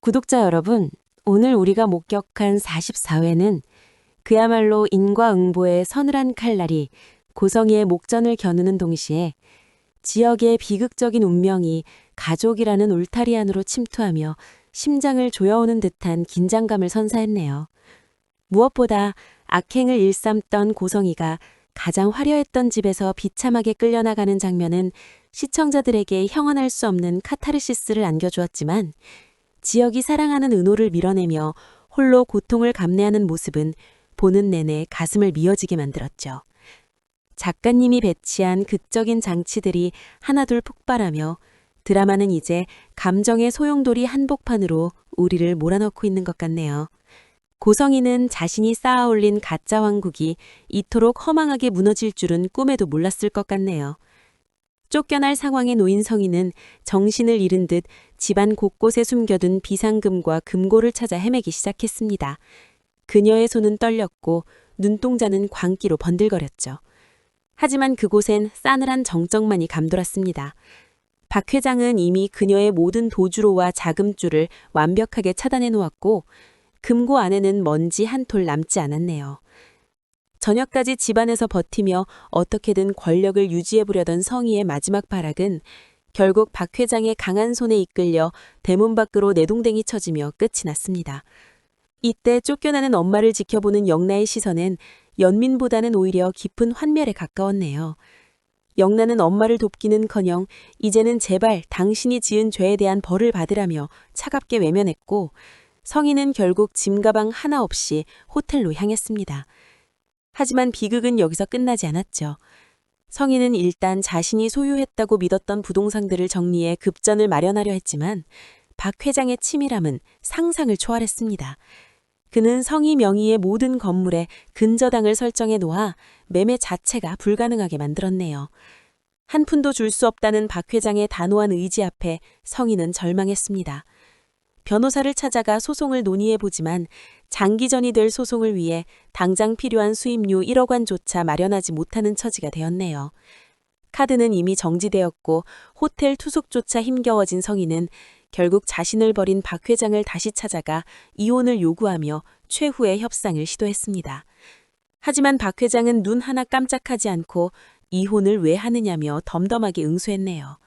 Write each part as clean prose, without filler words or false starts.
구독자 여러분, 오늘 우리가 목격한 44회는 그야말로 인과응보의 서늘한 칼날이 고성이의 목전을 겨누는 동시에 지역의 비극적인 운명이 가족이라는 울타리 안으로 침투하며 심장을 조여오는 듯한 긴장감을 선사했네요. 무엇보다 악행을 일삼던 고성이가 가장 화려했던 집에서 비참하게 끌려나가는 장면은 시청자들에게 형언할 수 없는 카타르시스를 안겨주었지만 지역이 사랑하는 은호를 밀어내며 홀로 고통을 감내하는 모습은 보는 내내 가슴을 미어지게 만들었죠. 작가님이 배치한 극적인 장치들이 하나둘 폭발하며 드라마는 이제 감정의 소용돌이 한복판으로 우리를 몰아넣고 있는 것 같네요. 고성이는 자신이 쌓아올린 가짜 왕국이 이토록 허망하게 무너질 줄은 꿈에도 몰랐을 것 같네요. 쫓겨날 상황에 놓인 성인은 정신을 잃은 듯 집안 곳곳에 숨겨둔 비상금과 금고를 찾아 헤매기 시작했습니다. 그녀의 손은 떨렸고 눈동자는 광기로 번들거렸죠. 하지만 그곳엔 싸늘한 정적만이 감돌았습니다. 박 회장은 이미 그녀의 모든 도주로와 자금줄을 완벽하게 차단해 놓았고 금고 안에는 먼지 한 톨 남지 않았네요. 저녁까지 집안에서 버티며 어떻게든 권력을 유지해보려던 성희의 마지막 발악은 결국 박 회장의 강한 손에 이끌려 대문 밖으로 내동댕이 쳐지며 끝이 났습니다. 이때 쫓겨나는 엄마를 지켜보는 영나의 시선은 연민보다는 오히려 깊은 환멸에 가까웠네요. 영나는 엄마를 돕기는커녕 이제는 제발 당신이 지은 죄에 대한 벌을 받으라며 차갑게 외면했고 성희는 결국 짐가방 하나 없이 호텔로 향했습니다. 하지만 비극은 여기서 끝나지 않았죠. 성희는 일단 자신이 소유했다고 믿었던 부동산들을 정리해 급전을 마련하려 했지만 박 회장의 치밀함은 상상을 초월했습니다. 그는 성희 명의의 모든 건물에 근저당을 설정해 놓아 매매 자체가 불가능하게 만들었네요. 한 푼도 줄 수 없다는 박 회장의 단호한 의지 앞에 성희는 절망했습니다. 변호사를 찾아가 소송을 논의해보지만 장기전이 될 소송을 위해 당장 필요한 수임료 1억 원조차 마련하지 못하는 처지가 되었네요. 카드는 이미 정지되었고 호텔 투숙조차 힘겨워진 성희는 결국 자신을 버린 박 회장을 다시 찾아가 이혼을 요구하며 최후의 협상을 시도했습니다. 하지만 박 회장은 눈 하나 깜짝하지 않고 이혼을 왜 하느냐며 덤덤하게 응수했네요.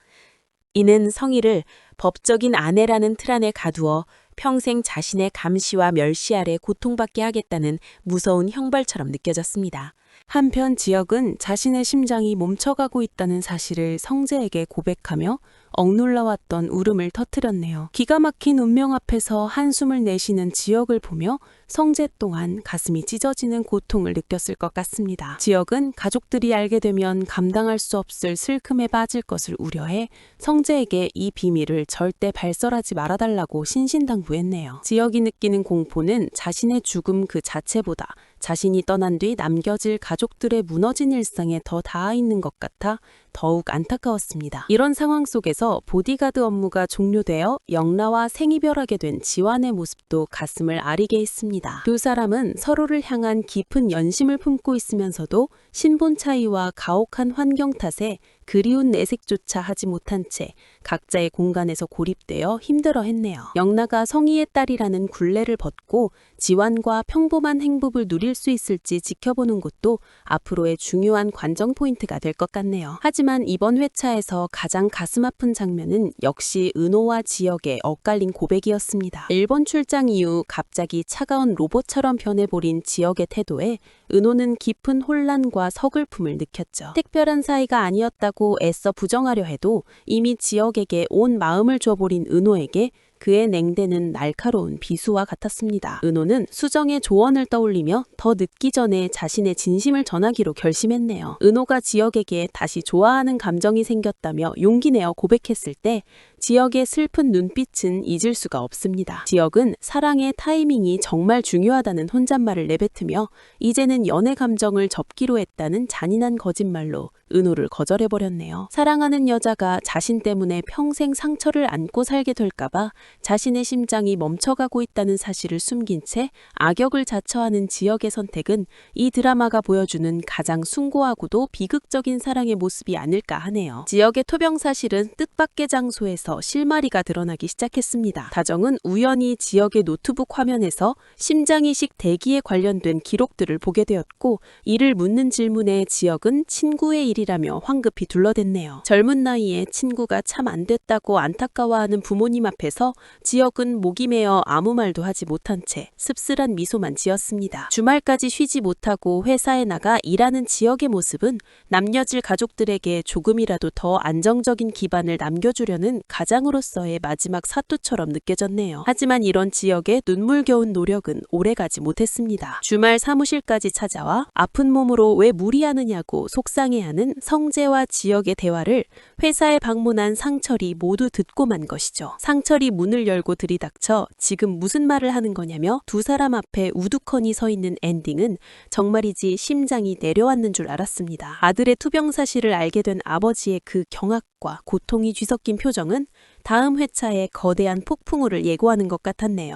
이는 성희를 법적인 아내라는 틀 안에 가두어 평생 자신의 감시와 멸시 아래 고통받게 하겠다는 무서운 형벌처럼 느껴졌습니다. 한편 지역은 자신의 심장이 멈춰가고 있다는 사실을 성재에게 고백하며 억눌러왔던 울음을 터뜨렸네요. 기가 막힌 운명 앞에서 한숨을 내쉬는 지역을 보며 성재 또한 가슴이 찢어지는 고통을 느꼈을 것 같습니다. 지역은 가족들이 알게 되면 감당할 수 없을 슬픔에 빠질 것을 우려해 성재에게 이 비밀을 절대 발설하지 말아달라고 신신당부했네요. 지역이 느끼는 공포는 자신의 죽음 그 자체보다 자신이 떠난 뒤 남겨질 가족들의 무너진 일상에 더 닿아 있는 것 같아 더욱 안타까웠습니다. 이런 상황 속에서 보디가드 업무가 종료되어 영라와 생이별하게 된 지완의 모습도 가슴을 아리게 했습니다. 두 사람은 서로를 향한 깊은 연심을 품고 있으면서도 신분 차이와 가혹한 환경 탓에 그리운 내색조차 하지 못한 채 각자의 공간에서 고립되어 힘들어했네요. 영나가 성희의 딸이라는 굴레를 벗고 지완과 평범한 행복을 누릴 수 있을지 지켜보는 것도 앞으로의 중요한 관전 포인트가 될 것 같네요. 하지만 이번 회차에서 가장 가슴 아픈 장면은 역시 은호와 지역의 엇갈린 고백이었습니다. 일본 출장 이후 갑자기 차가운 로봇처럼 변해버린 지역의 태도에 은호는 깊은 혼란과 서글픔을 느꼈죠. 특별한 사이가 아니었다고 애써 부정하려 해도 이미 지역에게 온 마음을 줘버린 은호에게 그의 냉대는 날카로운 비수와 같았습니다. 은호는 수정의 조언을 떠올리며 더 늦기 전에 자신의 진심을 전하기로 결심했네요. 은호가 지역에게 다시 좋아하는 감정이 생겼다며 용기 내어 고백했을 때 지역의 슬픈 눈빛은 잊을 수가 없습니다. 지역은 사랑의 타이밍이 정말 중요하다는 혼잣말을 내뱉으며 이제는 연애 감정을 접기로 했다는 잔인한 거짓말로 은호를 거절해버렸네요. 사랑하는 여자가 자신 때문에 평생 상처를 안고 살게 될까봐 자신의 심장이 멈춰가고 있다는 사실을 숨긴 채 악역을 자처하는 지역의 선택은 이 드라마가 보여주는 가장 숭고하고도 비극적인 사랑의 모습이 아닐까 하네요. 지역의 토병 사실은 뜻밖의 장소에서 눈에서 실마리가 드러나기 시작했습니다. 다정은 우연히 지역의 노트북 화면에서 심장이식 대기에 관련된 기록들을 보게 되었고, 이를 묻는 질문에 지역은 친구의 일이라며 황급히 둘러댔네요. 젊은 나이에 친구가 참 안 됐다고 안타까워하는 부모님 앞에서 지역은 목이 메어 아무 말도 하지 못한 채 씁쓸한 미소만 지었습니다. 주말까지 쉬지 못하고 회사에 나가 일하는 지역의 모습은 남녀질 가족들에게 조금이라도 더 안정적인 기반을 남겨주려는 가장으로서의 마지막 사투처럼 느껴졌네요. 하지만 이런 지역의 눈물겨운 노력은 오래가지 못했습니다. 주말 사무실까지 찾아와 아픈 몸으로 왜 무리하느냐고 속상해하는 성재와 지역의 대화를 회사에 방문한 상철이 모두 듣고 만 것이죠. 상철이 문을 열고 들이닥쳐 지금 무슨 말을 하는 거냐며 두 사람 앞에 우두커니 서 있는 엔딩은 정말이지 심장이 내려앉는 줄 알았습니다. 아들의 투병 사실을 알게 된 아버지의 그 경악과 고통이 뒤섞인 표정은 다음 회차에 거대한 폭풍우를 예고하는 것 같았네요.